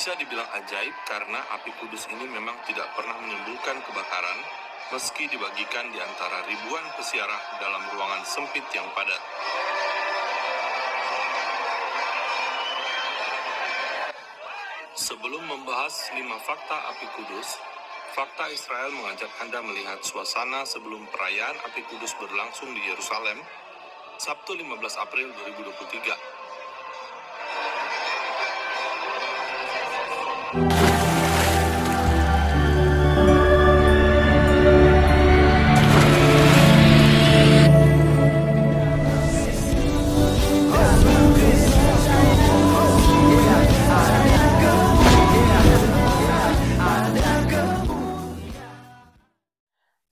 Bisa dibilang ajaib karena api kudus ini memang tidak pernah menimbulkan kebakaran, meski dibagikan di antara ribuan pesiarah dalam ruangan sempit yang padat. Sebelum membahas 5 fakta api kudus, Fakta Israel mengajak Anda melihat suasana sebelum perayaan api kudus berlangsung di Yerusalem, Sabtu 15 April 2023.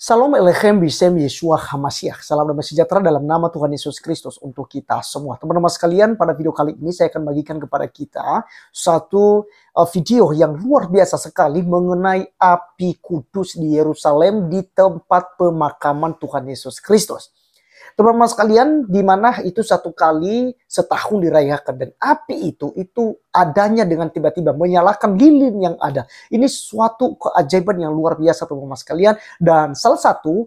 Salam Elechem Bisem Yeshua HaMashiach. Salam damai sejahtera dalam nama Tuhan Yesus Kristus untuk kita semua. Teman-teman sekalian, pada video kali ini saya akan bagikan kepada kita satu video yang luar biasa sekali mengenai api kudus di Yerusalem di tempat pemakaman Tuhan Yesus Kristus. Teman-teman sekalian, di mana itu satu kali setahun dirayakan, dan api itu adanya dengan tiba-tiba menyalakan lilin yang ada. Ini suatu keajaiban yang luar biasa teman-teman sekalian, dan salah satu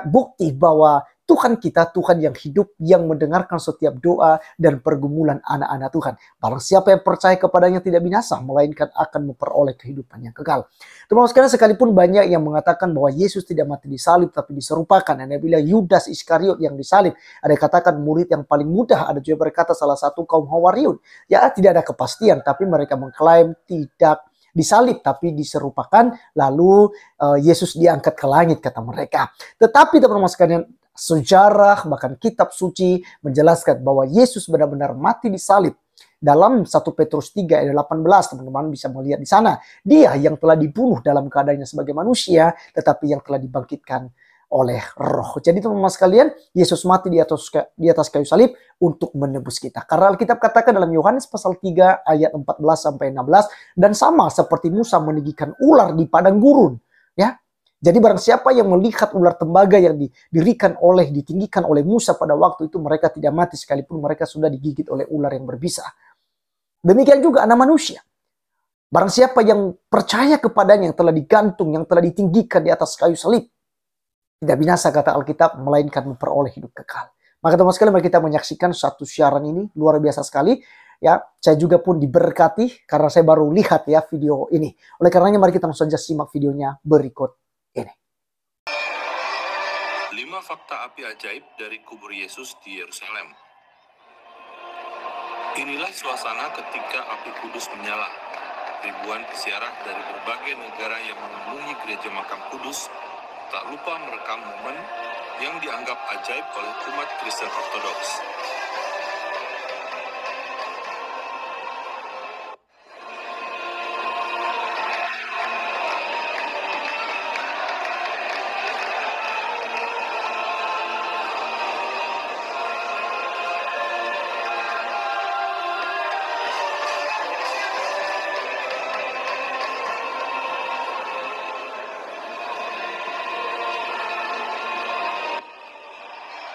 bukti bahwa Tuhan kita, Tuhan yang hidup, yang mendengarkan setiap doa dan pergumulan anak-anak Tuhan. Barang siapa yang percaya kepadanya tidak binasa, melainkan akan memperoleh kehidupan yang kekal. Teman-teman sekalian, sekalipun banyak yang mengatakan bahwa Yesus tidak mati disalib, tapi diserupakan. Ada yang bilang Yudas Iskariot yang disalib. Ada yang katakan murid yang paling mudah. Ada juga berkata salah satu kaum Hawariun. Ya, tidak ada kepastian, tapi mereka mengklaim tidak disalib tapi diserupakan, lalu Yesus diangkat ke langit kata mereka. Tetapi teman-teman sekalian, sejarah bahkan kitab suci menjelaskan bahwa Yesus benar-benar mati disalib. Dalam 1 Petrus 3 ayat 18, teman-teman bisa melihat di sana, dia yang telah dibunuh dalam keadaannya sebagai manusia, tetapi yang telah dibangkitkan oleh Roh. Jadi teman-teman sekalian, Yesus mati di atas kayu salib untuk menebus kita. Karena Alkitab katakan dalam Yohanes pasal 3 ayat 14 sampai 16, dan sama seperti Musa meninggikan ular di padang gurun, ya. Jadi barang siapa yang melihat ular tembaga yang ditinggikan oleh Musa pada waktu itu, mereka tidak mati sekalipun mereka sudah digigit oleh ular yang berbisa. Demikian juga anak manusia. Barang siapa yang percaya kepadanya, yang telah digantung, yang telah ditinggikan di atas kayu salib, tidak binasa kata Alkitab, melainkan memperoleh hidup kekal. Maka teman sekalian, mari kita menyaksikan satu siaran ini luar biasa sekali. Ya, saya juga pun diberkati karena saya baru lihat video ini. Oleh karenanya mari kita langsung saja simak videonya berikut ini. 5 fakta api ajaib dari kubur Yesus di Yerusalem. Inilah suasana ketika api kudus menyala. Ribuan pesiarah dari berbagai negara yang memenuhi gereja makam kudus tak lupa merekam momen yang dianggap ajaib oleh umat Kristen Ortodoks.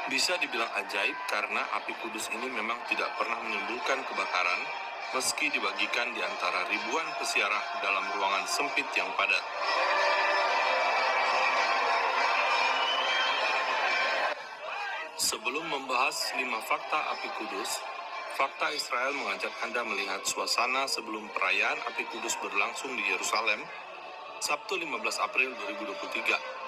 Bisa dibilang ajaib karena api kudus ini memang tidak pernah menimbulkan kebakaran, meski dibagikan di antara ribuan pesiarah dalam ruangan sempit yang padat. Sebelum membahas 5 fakta api kudus, Fakta Israel mengajak Anda melihat suasana sebelum perayaan api kudus berlangsung di Yerusalem, Sabtu 15 April 2023.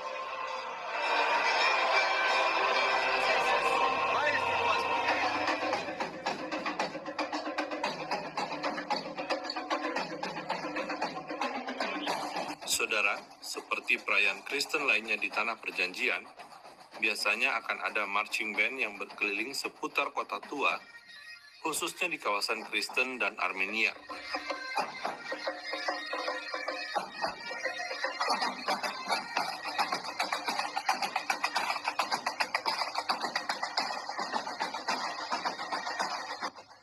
Saudara, seperti perayaan Kristen lainnya di Tanah Perjanjian, biasanya akan ada marching band yang berkeliling seputar kota tua, khususnya di kawasan Kristen dan Armenia.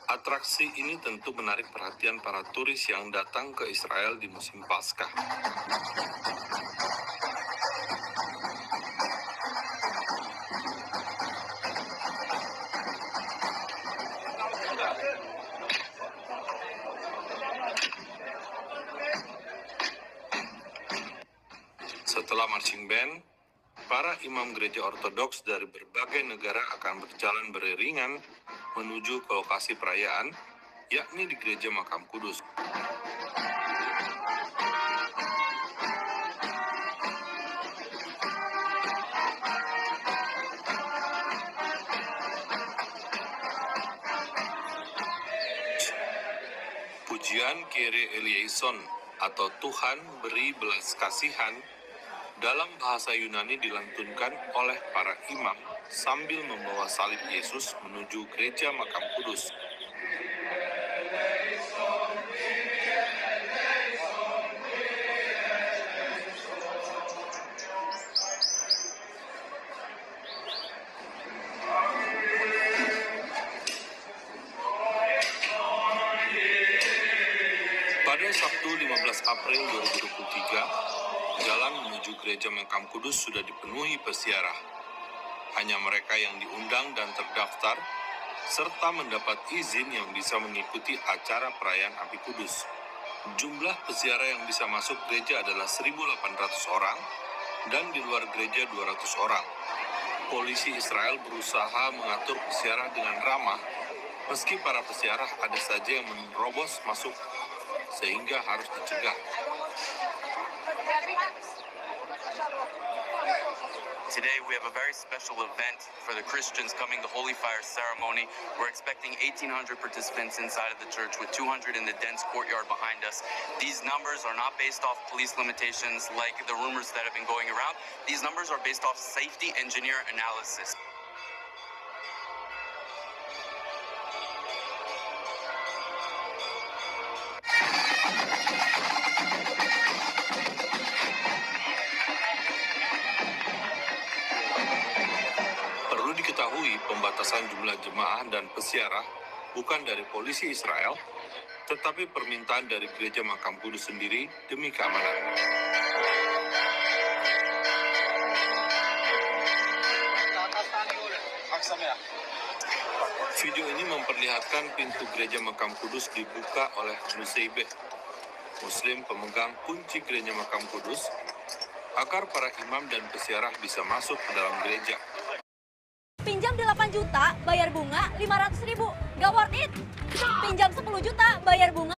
Atraksi ini tentu menarik perhatian para turis yang datang ke Israel di musim Paskah. Setelah marching band, para imam gereja ortodoks dari berbagai negara akan berjalan beriringan menuju ke lokasi perayaan, yakni di Gereja Makam Kudus. Pujian Kyrie eleison atau Tuhan beri belas kasihan dalam bahasa Yunani dilantunkan oleh para imam sambil membawa salib Yesus menuju Gereja Makam Kudus. Pada Sabtu 15 April 2023, jalan menuju Gereja Makam Kudus sudah dipenuhi peziarah. Hanya mereka yang diundang dan terdaftar, serta mendapat izin yang bisa mengikuti acara perayaan Api Kudus. Jumlah peziarah yang bisa masuk gereja adalah 1.800 orang, dan di luar gereja 200 orang. Polisi Israel berusaha mengatur peziarah dengan ramah, meski para peziarah ada saja yang menerobos masuk sehingga harus dicegah. Today we have a very special event for the Christians coming to Holy Fire ceremony. We're expecting 1,800 participants inside of the church with 200 in the dense courtyard behind us. These numbers are not based off police limitations like the rumors that have been going around. These numbers are based off safety engineer analysis. Perlu diketahui, pembatasan jumlah jemaah dan peziarah bukan dari polisi Israel, tetapi permintaan dari Gereja Makam Kudus sendiri demi keamanan. Video ini memperlihatkan pintu Gereja Makam Kudus dibuka oleh Nuseibeh, Muslim pemegang kunci Gereja Makam Kudus, agar para imam dan peziarah bisa masuk ke dalam gereja. Pinjam 8 juta, bayar bunga 500.000. Gak worth it. Pinjam 10 juta, bayar bunga.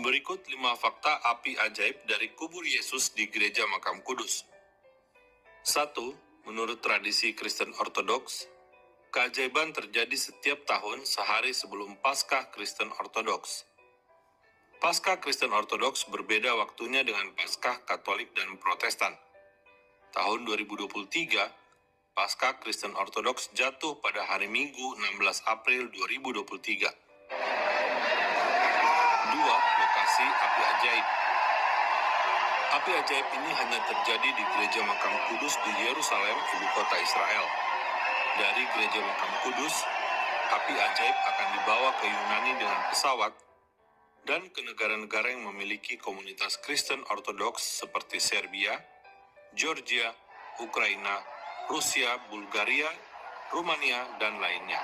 Berikut 5 fakta api ajaib dari kubur Yesus di Gereja Makam Kudus. 1. Menurut tradisi Kristen Ortodoks, keajaiban terjadi setiap tahun sehari sebelum Paskah Kristen Ortodoks. Paskah Kristen Ortodoks berbeda waktunya dengan Paskah Katolik dan Protestan. Tahun 2023, Paskah Kristen Ortodoks jatuh pada hari Minggu 16 April 2023. 2. Lokasi api ajaib. Api ajaib ini hanya terjadi di Gereja Makam Kudus di Yerusalem, ibu kota Israel. Dari Gereja Makam Kudus, api ajaib akan dibawa ke Yunani dengan pesawat dan ke negara-negara yang memiliki komunitas Kristen Ortodoks seperti Serbia, Georgia, Ukraina, Rusia, Bulgaria, Rumania, dan lainnya.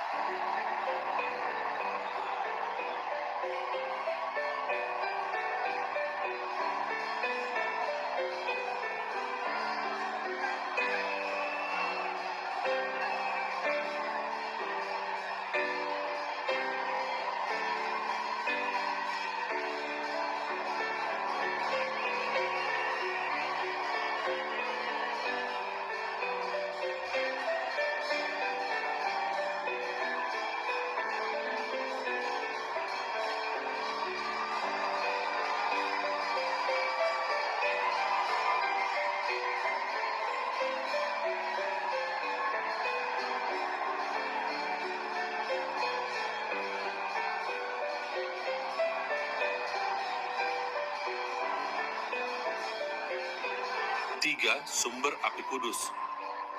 Tiga, sumber api kudus.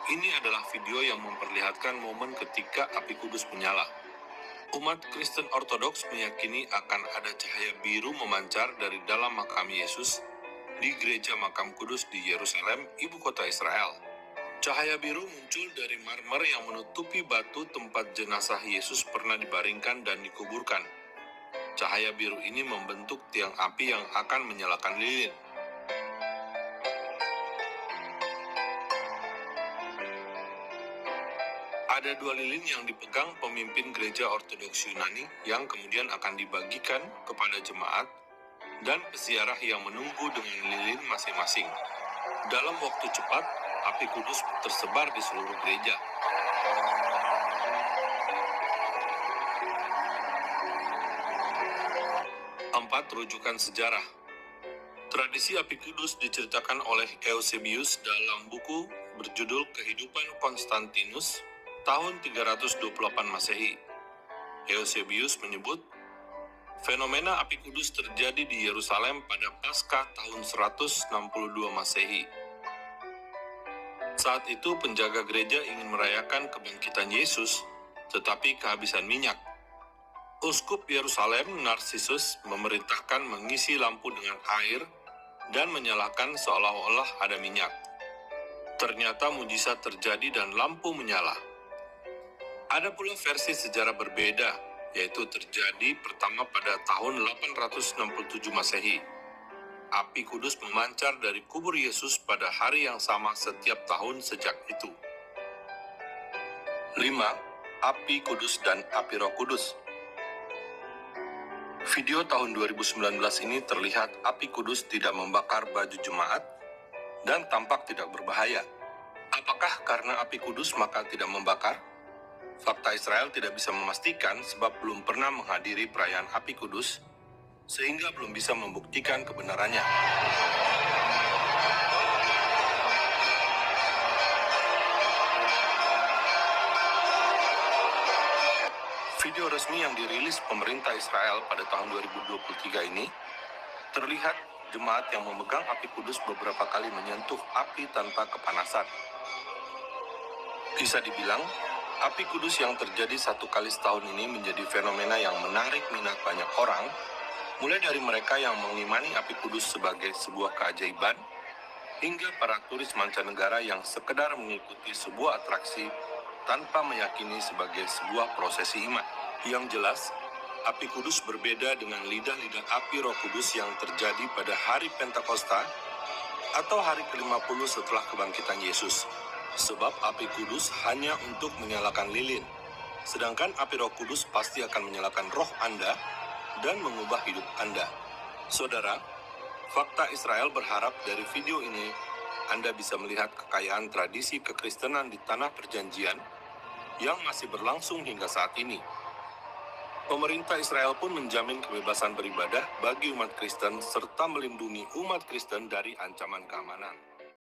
Ini adalah video yang memperlihatkan momen ketika api kudus menyala. Umat Kristen Ortodoks meyakini akan ada cahaya biru memancar dari dalam makam Yesus di Gereja Makam Kudus di Yerusalem, ibu kota Israel. Cahaya biru muncul dari marmer yang menutupi batu tempat jenazah Yesus pernah dibaringkan dan dikuburkan. Cahaya biru ini membentuk tiang api yang akan menyalakan lilin. Ada 2 lilin yang dipegang pemimpin gereja Ortodoks Yunani yang kemudian akan dibagikan kepada jemaat dan peziarah yang menunggu dengan lilin masing-masing. Dalam waktu cepat, api kudus tersebar di seluruh gereja. Empat, rujukan sejarah. Tradisi api kudus diceritakan oleh Eusebius dalam buku berjudul Kehidupan Konstantinus tahun 328 Masehi. Eusebius menyebut, fenomena api kudus terjadi di Yerusalem pada Paskah tahun 162 Masehi. Saat itu penjaga gereja ingin merayakan kebangkitan Yesus, tetapi kehabisan minyak. Uskup Yerusalem, Narsisus, memerintahkan mengisi lampu dengan air dan menyalakan seolah-olah ada minyak. Ternyata mujizat terjadi dan lampu menyala. Ada pula versi sejarah berbeda, yaitu terjadi pertama pada tahun 867 Masehi. Api kudus memancar dari kubur Yesus pada hari yang sama setiap tahun sejak itu. 5. Api kudus dan api Roh Kudus. Video tahun 2019 ini terlihat api kudus tidak membakar baju jemaat dan tampak tidak berbahaya. Apakah karena api kudus maka tidak membakar? Fakta Israel tidak bisa memastikan sebab belum pernah menghadiri perayaan api kudus, sehingga belum bisa membuktikan kebenarannya. Video resmi yang dirilis pemerintah Israel pada tahun 2023 ini, terlihat jemaat yang memegang api kudus beberapa kali menyentuh api tanpa kepanasan. Bisa dibilang, api kudus yang terjadi 1 kali setahun ini menjadi fenomena yang menarik minat banyak orang, mulai dari mereka yang mengimani api kudus sebagai sebuah keajaiban, hingga para turis mancanegara yang sekedar mengikuti sebuah atraksi tanpa meyakini sebagai sebuah prosesi iman. Yang jelas, api kudus berbeda dengan lidah-lidah api Roh Kudus yang terjadi pada hari Pentakosta atau hari ke-50 setelah kebangkitan Yesus. Sebab api kudus hanya untuk menyalakan lilin, sedangkan api Roh Kudus pasti akan menyalakan roh Anda dan mengubah hidup Anda. Saudara, fakta Israel berharap dari video ini Anda bisa melihat kekayaan tradisi kekristenan di tanah perjanjian yang masih berlangsung hingga saat ini. Pemerintah Israel pun menjamin kebebasan beribadah bagi umat Kristen serta melindungi umat Kristen dari ancaman keamanan.